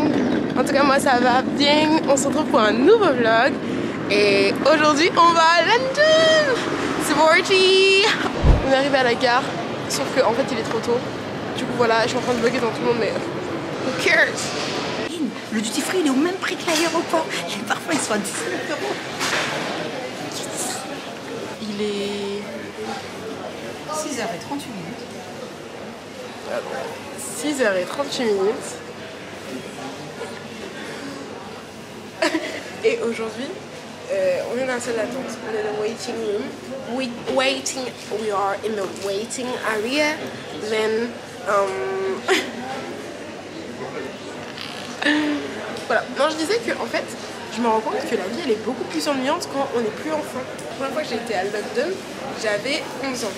going? En tout cas moi ça va bien, on se retrouve pour un nouveau vlog et aujourd'hui on va à London. C'est parti. On est arrivé à la gare, sauf qu'en fait il est trop tôt. Du coup voilà, je suis en train de vlogger dans tout le monde mais who cares? Le duty free il est au même prix que l'aéroport et parfois ils sont à 19 €. Il est 6h38 minutes. 6h38 minutes. Et aujourd'hui, on est dans la salle d'attente. On est dans le waiting room. We are in the waiting area. Then, voilà. Non, je disais que en fait, je me rends compte que la vie elle est beaucoup plus ennuyante quand on n'est plus enfant. La première fois que j'ai été à London, j'avais 11 ans.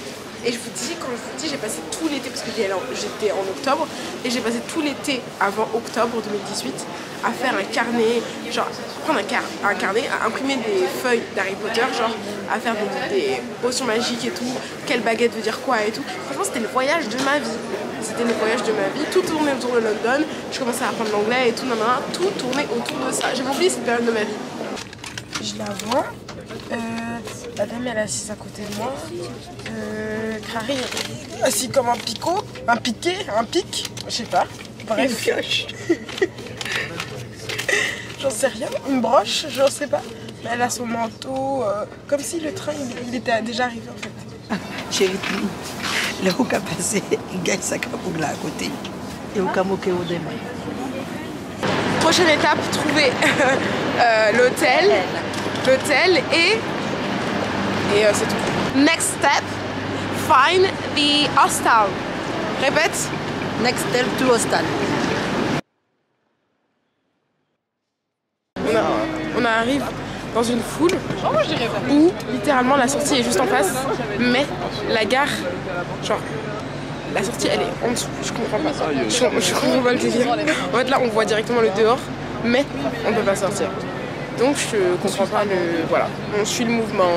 Et je vous dis, quand je vous dis, j'ai passé tout l'été, parce que j'étais en octobre, et j'ai passé tout l'été avant octobre 2018 à faire un carnet, genre prendre un carnet, à imprimer des feuilles d'Harry Potter, genre à faire des potions magiques et tout, quelle baguette veut dire quoi et tout. Franchement, c'était le voyage de ma vie. C'était le voyage de ma vie, tout tournait autour de London, je commençais à apprendre l'anglais et tout, tout tournait autour de ça. J'avais oublié cette période de ma vie. Je la vois. La dame elle est assise à côté de moi. Clary assis comme un picot, un piqué, un pic, je sais pas. Bref. Une pioche. J'en sais rien, une broche, j'en sais pas. Mais elle a son manteau, comme si le train il était déjà arrivé en fait. Chérie, le hook a passé, il gagne sa capoule là à côté. Et au camoquet au demain. Prochaine étape, trouver l'hôtel et c'est tout. Next step, find the hostel. Répète. Next step to hostel. On arrive dans une foule où littéralement la sortie est juste en face, mais la gare, genre la sortie elle est en dessous. Je comprends pas ça. Je comprends pas le délire. En fait là on voit directement le dehors, mais on peut pas sortir. Donc je comprends pas le... Voilà, on suit le mouvement.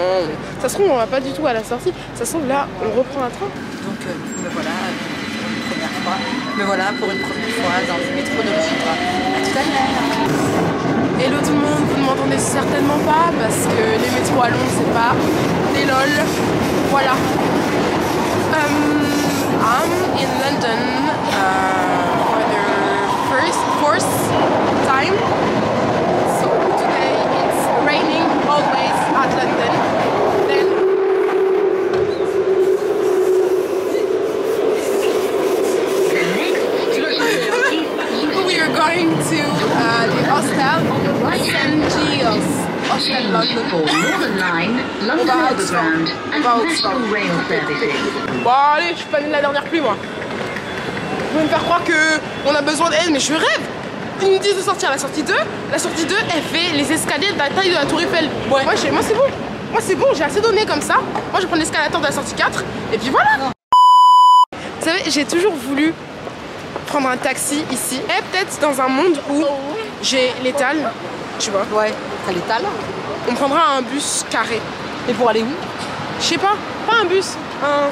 Ça se trouve on va pas du tout à la sortie. Ça se trouve là on reprend un train. Donc me voilà pour une première fois. Me voilà pour une première fois dans le métro de Londres. À tout à l'heure. Hello tout le monde, vous ne m'entendez certainement pas parce que les métros à Londres c'est pas des lol. Voilà. I'm in London for the fourth time. So today it's raining always at London. Then we are going to the hostel St. Giles Hostel London. On va à Oxford. Bon allez, je suis pas née de la dernière pluie moi. Vous pouvez me faire croire qu'on a besoin d'aide, mais je rêve. Ils nous disent de sortir à la sortie 2. La sortie 2, elle fait les escaliers de la taille de la Tour Eiffel. Ouais. Moi c'est bon. Moi c'est bon, j'ai assez donné comme ça. Moi je prends l'escalator de la sortie 4 et puis voilà. Vous savez, j'ai toujours voulu prendre un taxi ici. Et peut-être dans un monde où j'ai l'étal, tu vois. Ouais, t'as l'étal. On prendra un bus carré. Et pour aller où? Je sais pas un bus, un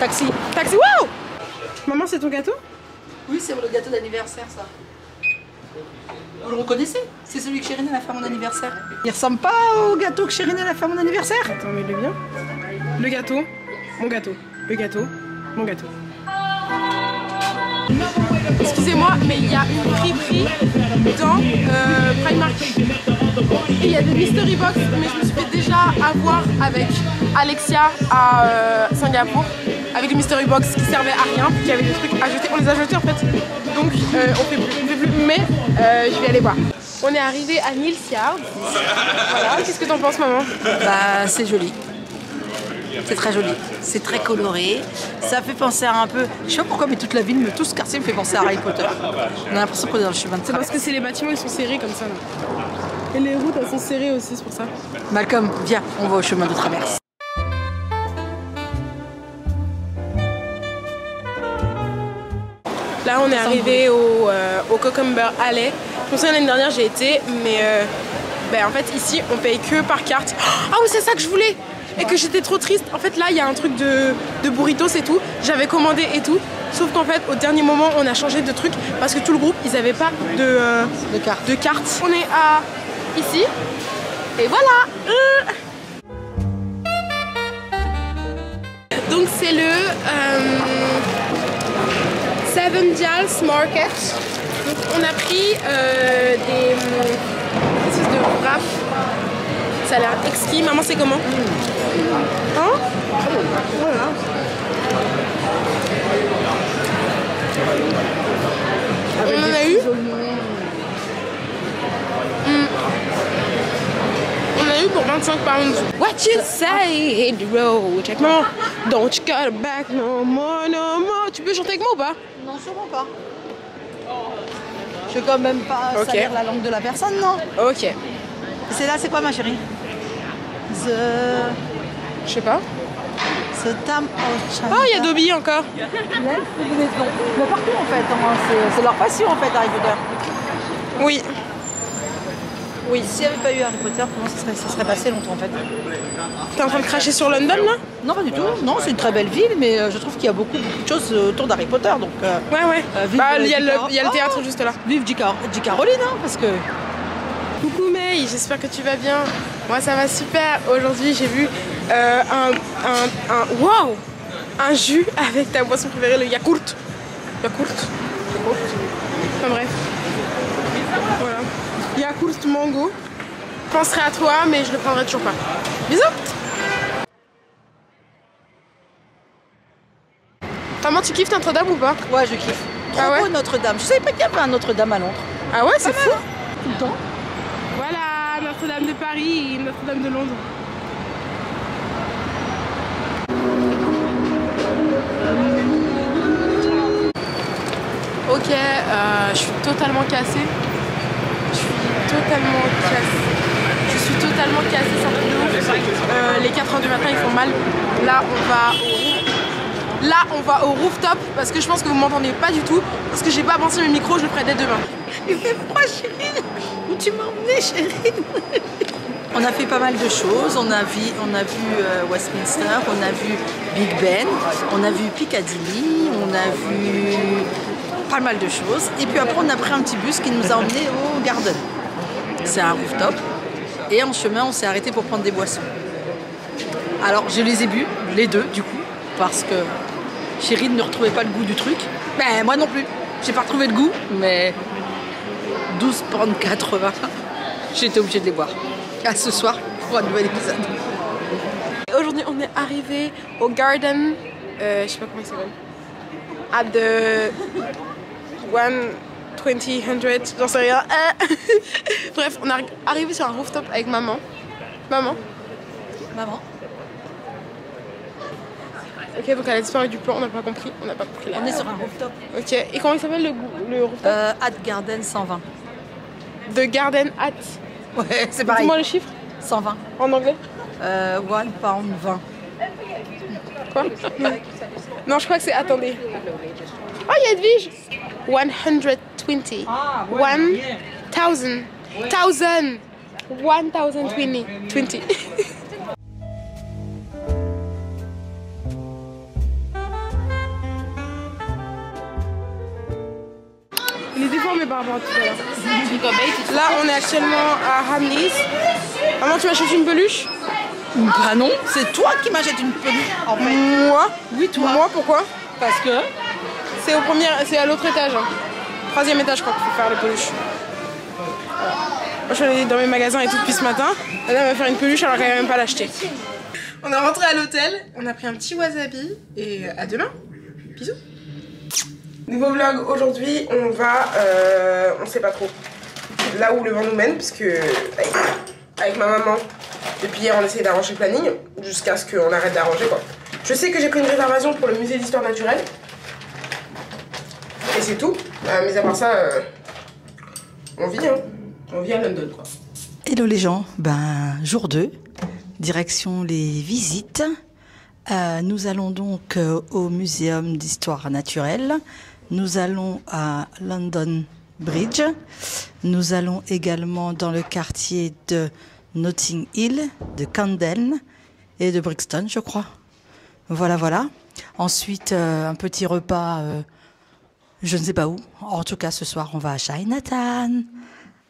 taxi. Taxi, waouh! Maman, c'est ton gâteau? Oui, c'est le gâteau d'anniversaire, ça. Vous le reconnaissez? C'est celui que Chérine a fait à mon anniversaire. Il ressemble pas au gâteau que Chérine a fait à mon anniversaire? Attends, mets-le bien. Le gâteau, mon gâteau. Le gâteau, mon gâteau. Excusez-moi, mais il y a une friperie dans Primark. Et il y a des mystery box, mais je me suis fait déjà avoir avec Alexia à Singapour, avec le mystery box qui servait à rien, qui avait des trucs à jeter. On les a jetés en fait, donc on fait plus. Mais je vais aller voir. On est arrivé à Neal's Yard. Voilà, qu'est-ce que t'en penses, maman? Bah, c'est joli. C'est très joli, c'est très coloré, ça fait penser à un peu, je sais pas pourquoi mais toute la ville, tout ce quartier me fait penser à Harry Potter. On a l'impression qu'on est dans le chemin de traverse. C'est parce que c'est les bâtiments ils sont serrés comme ça. Et les routes elles sont serrées aussi, c'est pour ça. Malcolm, viens, on va au chemin de traverse. Là on est arrivé au Cucumber Alley. Je me souviens l'année dernière j'ai été, mais en fait ici on paye que par carte. Ah oui c'est ça que je voulais! Et que j'étais trop triste. En fait là il y a un truc de burritos et tout. J'avais commandé et tout. Sauf qu'en fait, au dernier moment, on a changé de truc parce que tout le groupe, ils avaient pas de carte. On est à ici. Et voilà. Donc c'est le Seven Dials Market. Donc on a pris des espèces de wrap. Ça a l'air exquis. Maman, c'est comment? Hein? Voilà. On en a eu. On a eu pour 25 pounds. What you say, hit the road. Check maman. Don't you got back no more, no more. Tu peux chanter avec moi ou pas? Non, sûrement pas. Je vais quand même pas salir la langue de la personne, non? Ok. C'est là, c'est quoi ma chérie? Je sais pas. The Tam of China. Oh, il y a Dobby encore. Mais partout en fait, hein. C'est leur passion en fait, Harry Potter. Oui. Oui. S'il n'y avait pas eu Harry Potter, comment ça serait passé longtemps en fait? T'es en train de cracher sur London là? Non, pas du tout. Non, c'est une très belle ville, mais je trouve qu'il y a beaucoup de choses autour d'Harry Potter. Donc, ouais. Bah, il y a le théâtre juste là. Vive J.K. Rowling, hein, parce que. Coucou May, j'espère que tu vas bien. Moi ça va super. Aujourd'hui j'ai vu un jus avec ta boisson préférée, le Yakult. Enfin bref. Voilà. Yakult mango. Je penserai à toi mais je le prendrai toujours pas. Bisous. Maman, tu kiffes Notre-Dame ou pas? Ouais, je kiffe. Trop beau Notre-Dame. Je savais pas qu'il y avait un Notre-Dame à Londres. Ah ouais, c'est fou. Tout le temps. Voilà, Notre-Dame de Paris et Notre-Dame de Londres. Ok, je suis totalement cassée. Je suis totalement cassée, c'est un truc de ouf. Les 4h du matin, ils font mal. Là, on va au rooftop parce que je pense que vous m'entendez pas du tout. Parce que j'ai pas pensé mes micros, je le ferai dès demain. Il fait froid, chérie. Où tu m'as emmené, chérie? On a fait pas mal de choses. On a vu Westminster, on a vu Big Ben, on a vu Piccadilly, on a vu pas mal de choses. Et puis après, on a pris un petit bus qui nous a emmenés au Garden. C'est un rooftop. Et en chemin, on s'est arrêté pour prendre des boissons. Alors, je les ai bu, les deux, du coup, parce que chérie ne retrouvait pas le goût du truc. Ben, moi non plus. J'ai pas retrouvé le goût, mais 12,80 £. J'étais obligée de les boire. À ce soir pour un nouvel épisode. Aujourd'hui, on est arrivé au Garden. Je sais pas comment il s'appelle. À the 100, j'en sais rien. Bref, on est arrivé sur un rooftop avec maman. Maman. Ok, donc elle a disparu du plan, on n'a pas compris. On est sur un rooftop. Ok, et comment il s'appelle le rooftop? At Garden 120. The Garden at. Ouais, c'est pareil. Dis-moi le chiffre. 120. En anglais? 1 pound 20. Quoi? Non, je crois que c'est. Attendez. Oh, il y a Edwige! 120. Ah, ouais, 1000. 1020. Il est déformé par rapport à tout à l'heure. Là, on est actuellement à Hamleys. Maman, tu m'achètes une peluche? Bah non, c'est toi qui m'achètes une peluche en fait. Moi? Oui, toi. Moi, pourquoi? Parce que c'est à l'autre étage. 3e étage, je crois qu'il faut faire les peluches. Voilà. Moi, je suis allée dans mes magasins et tout depuis ce matin. Madame va faire une peluche, alors qu'elle va même pas l'acheter. On est rentré à l'hôtel, on a pris un petit wasabi et à demain. Bisous. Nouveau vlog, aujourd'hui on va, on sait pas trop là où le vent nous mène parce que avec ma maman depuis hier on essaie d'arranger le planning jusqu'à ce qu'on arrête d'arranger quoi. Je sais que j'ai pris une réservation pour le musée d'histoire naturelle et c'est tout, mais à part ça on vit à London quoi. Hello les gens, jour 2, direction les visites. Nous allons donc au Muséum d'histoire naturelle. Nous allons à London Bridge. Nous allons également dans le quartier de Notting Hill, de Camden et de Brixton, je crois. Voilà. Ensuite, un petit repas, je ne sais pas où. En tout cas, ce soir, on va à Chinatown.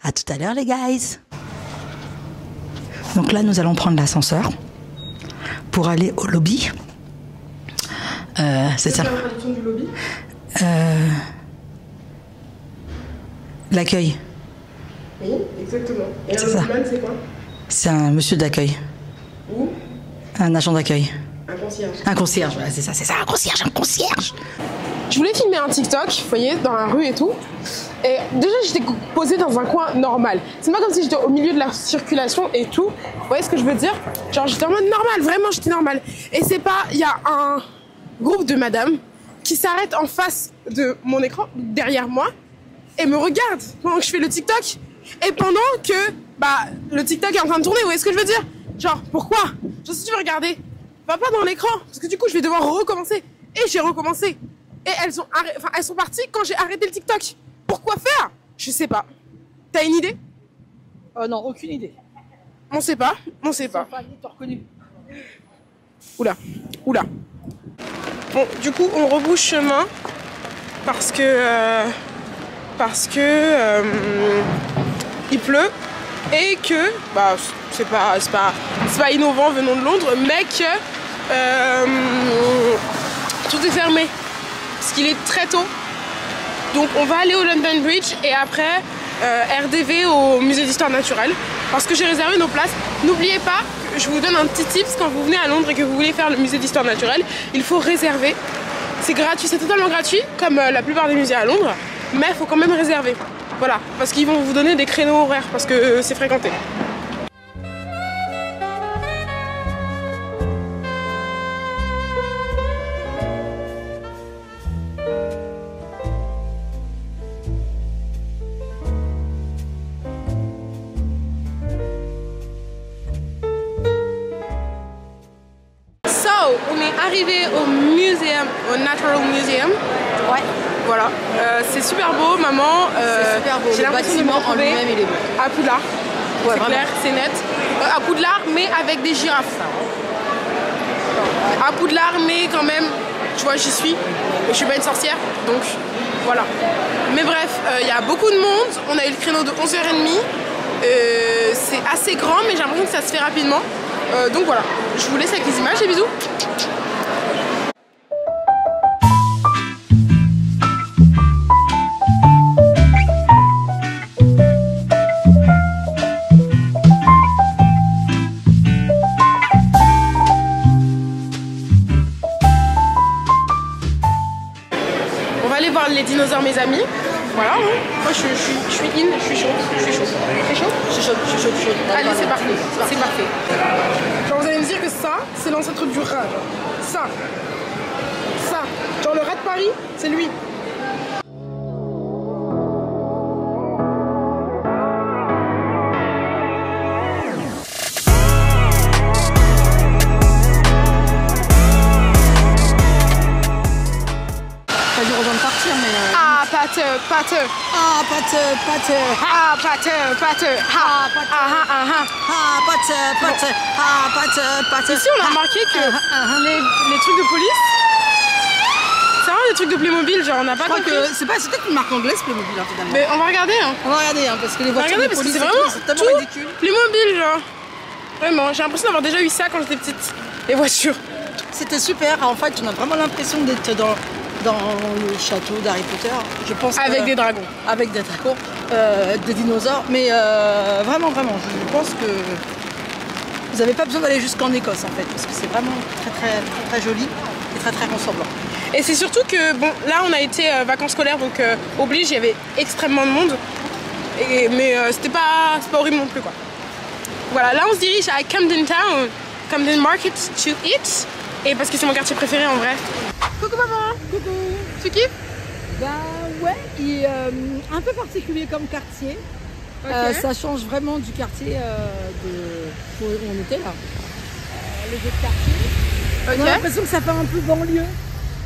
À tout à l'heure, les guys. Donc là, nous allons prendre l'ascenseur pour aller au lobby. C'est ça. La traduction du lobby. L'accueil. Oui, exactement. Et C'est un ça. lobbyman, c'est quoi? C'est un monsieur d'accueil. Ou Un agent d'accueil. un concierge. Un concierge, voilà, c'est ça, un concierge. Je voulais filmer un TikTok, vous voyez, dans la rue et tout. Et déjà, j'étais posée dans un coin normal. C'est pas comme si j'étais au milieu de la circulation et tout. Vous voyez ce que je veux dire? Genre, j'étais en mode normal, vraiment, j'étais normal. Et c'est pas, il y a un groupe de madame qui s'arrête en face de mon écran, derrière moi, et me regarde pendant que je fais le TikTok. Et pendant que, le TikTok est en train de tourner, vous voyez ce que je veux dire? Genre, pourquoi? Genre, si tu veux regarder, va pas dans l'écran, parce que du coup, je vais devoir recommencer. Et j'ai recommencé. Et elles sont parties quand j'ai arrêté le TikTok. Pourquoi faire? Je sais pas. T'as une idée? Non, aucune idée. On sait pas. T'as reconnu. Oula. Bon, du coup, on rebouche chemin parce que il pleut et que c'est pas innovant venant de Londres, mais que tout est fermé parce qu'il est très tôt. Donc on va aller au London Bridge et après RDV au musée d'histoire naturelle parce que j'ai réservé nos places. N'oubliez pas, je vous donne un petit tips quand vous venez à Londres et que vous voulez faire le musée d'histoire naturelle, il faut réserver. C'est gratuit, c'est totalement gratuit comme la plupart des musées à Londres, mais il faut quand même réserver. Voilà, parce qu'ils vont vous donner des créneaux horaires parce que c'est fréquenté. On est arrivé au muséum, au Natural Museum. Ouais. Voilà, c'est super beau, maman. C'est super beau. J'ai Le l'impression de me bâtiment en retrouver lui-même, il est beau. à Poudlard. Ouais, c'est vraiment. clair, c'est net. À Poudlard, mais avec des girafes. À Poudlard, mais quand même, tu vois, j'y suis. Et je suis pas une sorcière, donc voilà. Mais bref, il y a beaucoup de monde. On a eu le créneau de 11h30. C'est assez grand, mais j'ai l'impression que ça se fait rapidement. Donc voilà, je vous laisse avec les images et bisous. On va aller voir les dinosaures, mes amis. Voilà, moi je suis in, je suis chaud. C'est chaud? Je suis chaude. Allez, c'est parti, c'est parfait. Genre vous allez me dire que ça, c'est l'ancêtre du rat, genre. Ça. Genre le rat de Paris, c'est lui. T'as dû rejoindre partir, mais... Pâteux. Pâteux. Pâteux. Pâteux. Ici, on a remarqué que les trucs de police, c'est vraiment des trucs de Playmobil, genre on n'a pas Je crois compris. que c'est peut-être une marque anglaise, Playmobil, hein, finalement. Mais on va regarder, hein. On va regarder, hein, parce que les On va voitures regarder de parce que police, c'est vraiment c'est tellement tout ridicule. Playmobil, genre. Vraiment, j'ai l'impression d'avoir déjà eu ça quand j'étais petite. Les voitures. C'était super. En fait, on a vraiment l'impression d'être dans le château d'Harry Potter. Je pense Avec des dragons. Avec des dragons, des dinosaures. Mais vraiment, je pense que vous n'avez pas besoin d'aller jusqu'en Écosse, en fait, parce que c'est vraiment très joli et très ressemblant. Et c'est surtout que, bon, là on a été vacances scolaires, donc oblige, il y avait extrêmement de monde. Mais c'était pas horrible non plus, quoi. Voilà, là on se dirige à Camden Town, Camden Market to eat. Et parce que c'est mon quartier préféré en vrai. Coucou maman. Coucou. Tu kiffes? Bah ouais, il est un peu particulier comme quartier. Ok. Ça change vraiment du quartier où on était là. Les autres quartiers. Ok. On a l'impression que ça fait un peu banlieue.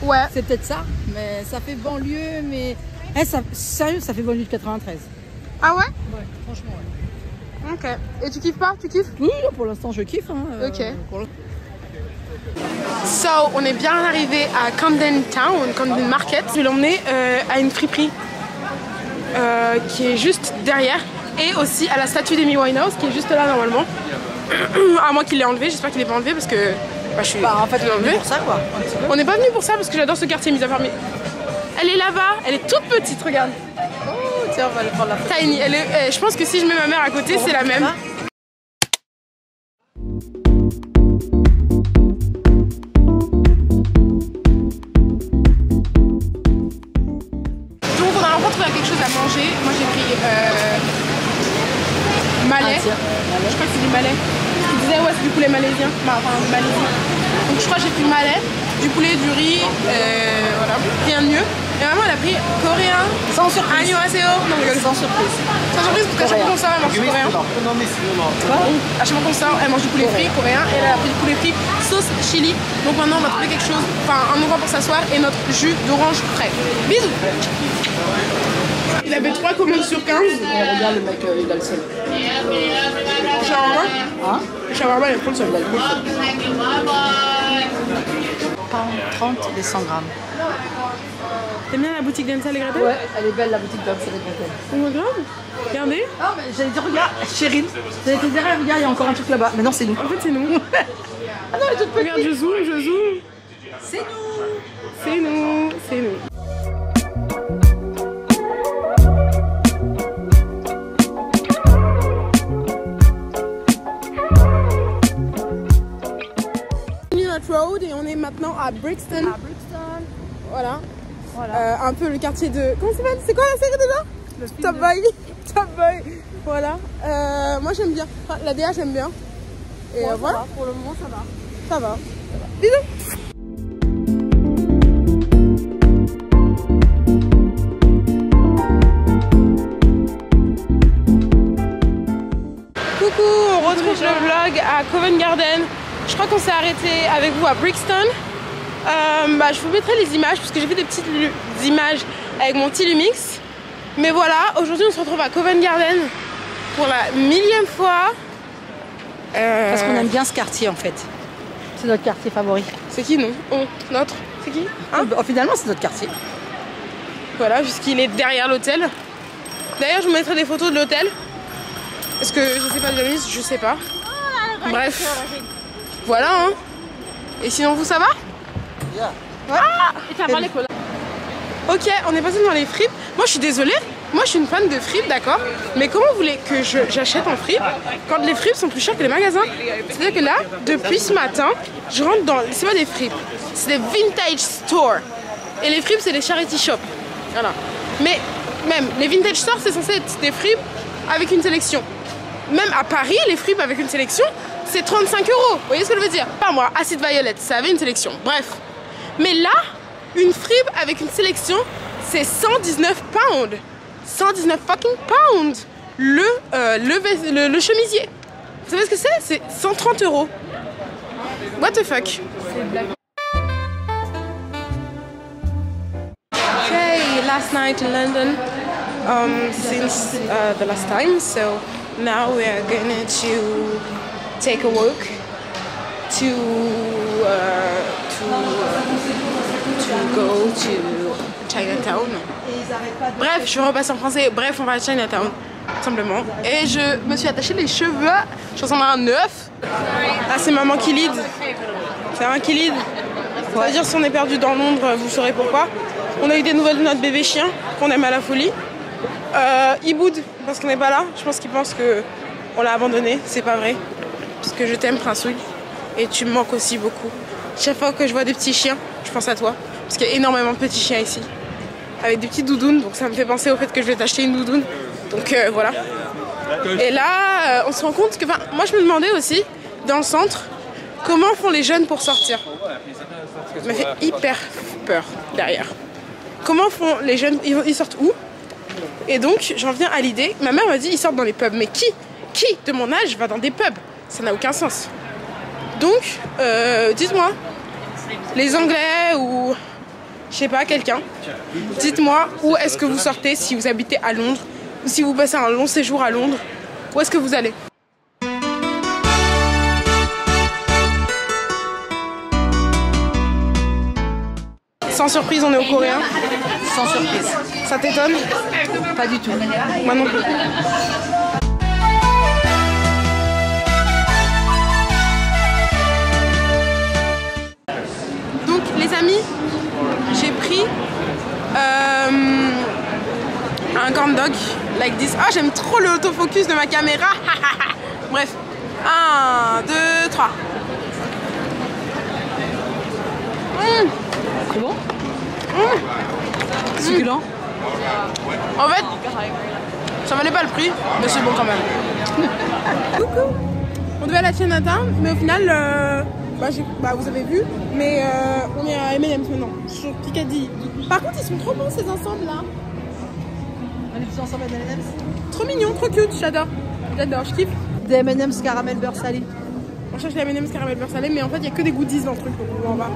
Ouais. C'est peut-être ça, mais ça fait banlieue, mais... sérieux, ça fait banlieue de 93. Ah ouais? Ouais, franchement, ouais. Ok. Et tu kiffes pas? Tu kiffes? Oui, pour l'instant, je kiffe. Hein, Ok. So, on est bien arrivé à Camden Town, Camden Market. Je vais l'emmener à une friperie qui est juste derrière. Et aussi à la statue d'Amy Winehouse qui est juste là normalement. À moins qu'il l'ait enlevé, j'espère qu'il n'est pas enlevé parce que bah, je suis. Bah en fait on est venu pour ça quoi. On n'est pas venu pour ça parce que j'adore ce quartier mis à part. Mais elle est là-bas, elle est toute petite, regarde. Oh tiens, on va aller prendre la photo. Tiny, je pense que si je mets ma mère à côté, c'est la même. Donc on a encore trouvé quelque chose à manger. Moi j'ai pris malais. Je crois que c'est du malais. Il disait ouais c'est du poulet malaisien. Enfin malaisien. Donc je crois que j'ai pris malais, du poulet, du riz, voilà, rien de mieux. Et maman elle a pris coréen. Sans surprise. Annyeonghaseyo. Non mais Sans surprise. sans surprise parce qu'à chaque fois qu'on sort elle mange du coréen. À chaque fois qu'on sort elle mange du poulet frit coréen et elle a pris du poulet frit sauce chili. Donc maintenant on va trouver quelque chose, enfin un endroit pour s'asseoir et notre jus d'orange frais. Bisous. Il avait 3 commandes sur 15. Et regarde le mec, il a le seul. Shawarma. Hein? Le shawarma il est trop le seul. Pound 30 et 100 grammes. T'aimes bien la boutique d'Ensal et Gretel? Ouais, elle est belle la boutique d'Ansel et Gretel. Oh my god. Regardez. Ah mais j'allais dire regarde, Chérine. J'allais te dire regarde, il y a encore un truc là-bas. Mais non c'est nous. En fait c'est nous. Ah non elle est toute petite. Regarde je zoome, je zoome. C'est nous. C'est nous, c'est nous. Road et on est maintenant à Brixton. Voilà. Un peu le quartier de. Comment ça s'appelle? C'est quoi la série déjà? Top Boy. Top Boy. Voilà. Moi j'aime bien. Enfin, la DA j'aime bien. Et voilà. Pour le moment ça va. Ça va. Bisous. Coucou, on retrouve le vlog à Covent Garden. Je crois qu'on s'est arrêté avec vous à Brixton. Je vous mettrai les images parce que j'ai fait des petites images avec mon petit Lumix. Mais voilà, aujourd'hui on se retrouve à Covent Garden pour la 1000e fois. Parce qu'on aime bien ce quartier en fait. C'est notre quartier favori. C'est qui nous? Notre? C'est qui? Hein? Finalement c'est notre quartier. Voilà, puisqu'il est derrière l'hôtel. D'ailleurs je vous mettrai des photos de l'hôtel. Est-ce que je sais pas de la mise? Je sais pas. Bref. Voilà hein. Et sinon vous ça va? Ah ok, on est passé dans les fripes. Moi je suis désolée, moi je suis une fan de fripes, d'accord. Mais comment vous voulez que j'achète en fripes quand les fripes sont plus chères que les magasins? C'est-à-dire que là, depuis ce matin, je rentre dans... C'est pas des fripes, c'est des vintage stores. Et les fripes c'est des charity shops. Voilà. Mais même les vintage stores c'est censé être des fripes avec une sélection. Même à Paris, les fripes avec une sélection, c'est 35 €. Vous voyez ce que je veux dire? Pas moi, Acid Violet, ça avait une sélection. Bref. Mais là, une fripe avec une sélection, c'est 119 pounds. 119 fucking pounds. Le chemisier. Vous savez ce que c'est? C'est 130 €. What the fuck? Okay, last night in London. Since the last time, so now we are going to take a walk to go to Chinatown. Bref, je repasse en français. Bref, on va à Chinatown, tout simplement. Et je me suis attaché les cheveux. Je ressemble à un œuf. Ah, c'est maman qui lead. C'est maman qui lead. Ça veut dire si on est perdu dans Londres, vous saurez pourquoi. On a eu des nouvelles de notre bébé chien qu'on aime à la folie. Il boude parce qu'on n'est pas là. Je pense qu'il pense qu'on l'a abandonné. C'est pas vrai. Parce que je t'aime, Princouille. Et tu me manques aussi beaucoup. Chaque fois que je vois des petits chiens, je pense à toi. Parce qu'il y a énormément de petits chiens ici. Avec des petites doudounes. Donc ça me fait penser au fait que je vais t'acheter une doudoune. Donc voilà. Et là, on se rend compte que... Moi je me demandais aussi, dans le centre, comment font les jeunes pour sortir. Ça m'a fait hyper peur derrière. Comment font les jeunes, ils sortent où? Et donc j'en viens à l'idée, ma mère m'a dit ils sortent dans les pubs. Mais qui de mon âge va dans des pubs? Ça n'a aucun sens. Donc, dites-moi, les Anglais ou je sais pas, quelqu'un, dites-moi où est-ce que vous sortez si vous habitez à Londres ou si vous passez un long séjour à Londres, où est-ce que vous allez? Sans surprise, on est au coréen. Sans surprise. Ça t'étonne? Pas du tout. Moi non plus. Donc les amis, j'ai pris un corn dog like this. Ah, j'aime trop le autofocus de ma caméra. Bref, 1, 2, 3. C'est bon? Succulent? En fait, ça valait pas le prix, mais c'est bon quand même. Coucou. On devait aller à Chinatown, mais au final, vous avez vu, mais on est à M&M's maintenant, sur Piccadilly. Par contre, ils sont trop bons ces ensembles là. On est tous ensemble à M&M's? Trop mignon, trop cute, j'adore. J'adore, je kiffe. Des M&M's caramel beurre salé. On cherche les M&M's caramel beurre salé, mais en fait, il n'y a que des goodies dans le truc, donc on va.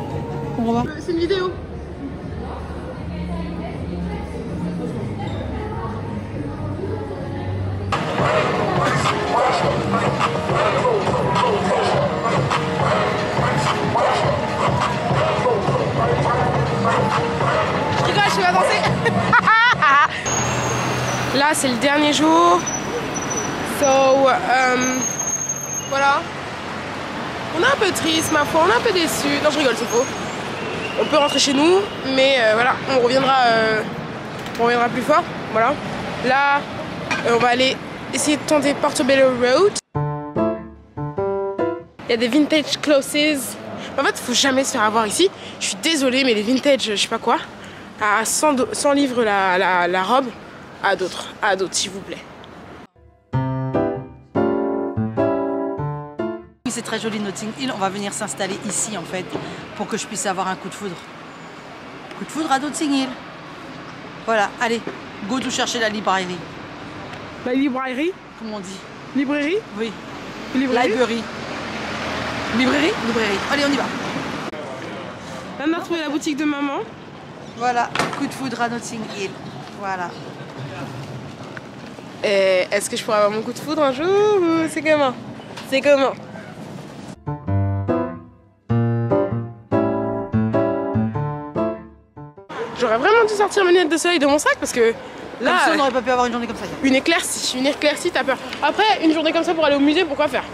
On va. C'est une vidéo. Je rigole, je vais danser. Là, c'est le dernier jour. Voilà. On est un peu triste, ma foi, on est un peu déçus. Non, je rigole, c'est faux. On peut rentrer chez nous, mais voilà, on reviendra plus fort. Voilà. Là, on va aller essayer de tenter Portobello Road. Il y a des vintage clothes. En fait, il faut jamais se faire avoir ici. Je suis désolée, mais les vintage, je sais pas quoi, à 100 livres la robe, à d'autres, s'il vous plaît. C'est très joli Notting Hill, on va venir s'installer ici en fait pour que je puisse avoir un coup de foudre. Coup de foudre à Notting Hill. Voilà, allez, go tout chercher la librairie. La librairie? Comment on dit? Librairie? Oui. Librairie? Librairie. Librairie? Librairie. Allez, on y va. Là, on a trouvé la boutique de maman. Voilà, coup de foudre à Notting Hill. Voilà. Et est-ce que je pourrais avoir mon coup de foudre un jour ou c'est comment? C'est comment? J'aurais vraiment dû sortir mes lunettes de soleil de mon sac parce que là, comme ça, on n'aurait pas pu avoir une journée comme ça. Une éclaircie, t'as peur. Après, une journée comme ça pour aller au musée, pourquoi faire?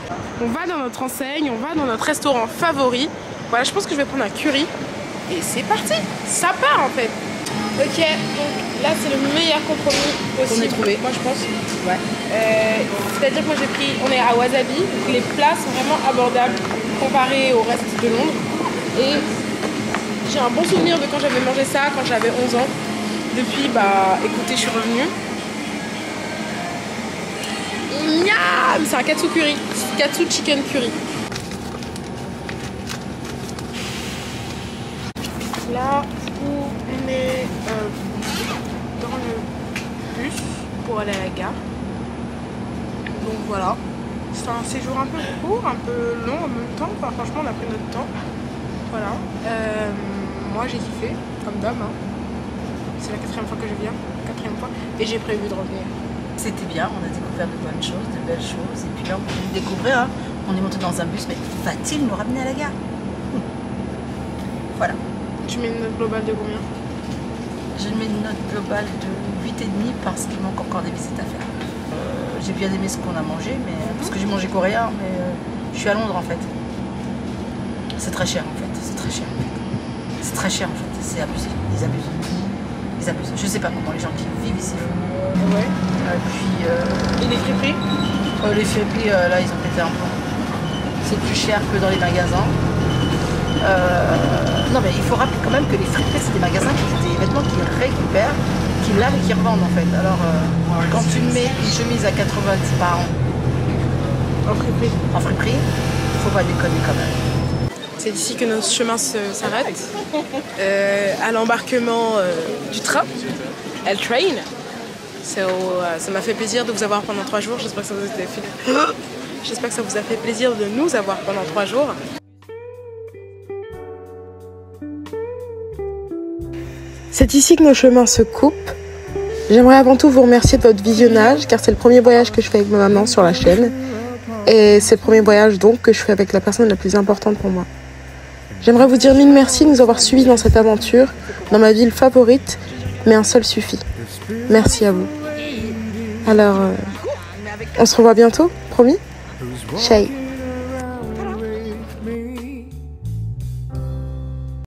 On va dans notre enseigne, on va dans notre restaurant favori. Voilà, je pense que je vais prendre un curry. Et c'est parti, ça part en fait. Ok, donc là c'est le meilleur compromis possible. On est trouvé. Moi je pense. Ouais. C'est-à-dire que moi j'ai pris, on est à Wasabi, donc les plats sont vraiment abordables comparés au reste de Londres. Et j'ai un bon souvenir de quand j'avais mangé ça, quand j'avais 11 ans. Depuis, bah écoutez, je suis revenue. Miam, c'est un katsu curry, katsu chicken curry. Là où on est dans le bus pour aller à la gare. Donc voilà, c'est un séjour un peu court, un peu long en même temps. Enfin, franchement, on a pris notre temps. Voilà. Moi, j'ai kiffé, comme d'hab. Hein. C'est la 4e fois que je viens, 4e fois, et j'ai prévu de revenir. C'était bien, on a découvert de bonnes choses, de belles choses, et puis là on peut découvrir, hein. On est monté dans un bus, mais va-t-il nous ramener à la gare? Voilà. Tu mets une note globale de combien? Je mets une note globale de 8,5 parce qu'il manque encore des visites à faire. J'ai bien aimé ce qu'on a mangé, mais parce que j'ai mangé coréen, mais je suis à Londres en fait. C'est très cher en fait, c'est très cher en fait. C'est très cher en fait, c'est abusé, ils abusent. Ils abusent. Je sais pas comment les gens qui vivent ici font. Ouais. Et les friperies? Les friperies, là ils ont pété un peu. C'est plus cher que dans les magasins. Non mais il faut rappeler quand même que les friperies c'est des magasins qui des vêtements qu'ils récupèrent, qu'ils lavent et qu'ils revendent en fait. Alors quand tu mets une chemise à 90 par an en friperie, faut pas déconner quand même. C'est ici que nos chemins s'arrêtent. À l'embarquement du train, L-Train. Ça m'a fait plaisir de vous avoir pendant 3 jours. J'espère que ça vous a fait plaisir de nous avoir pendant 3 jours. C'est ici que nos chemins se coupent. J'aimerais avant tout vous remercier de votre visionnage car c'est le premier voyage que je fais avec ma maman sur la chaîne. Et c'est le premier voyage donc que je fais avec la personne la plus importante pour moi. J'aimerais vous dire mille merci de nous avoir suivis dans cette aventure, dans ma ville favorite, mais un seul suffit. Merci à vous. Alors, on se revoit bientôt, promis? Shay.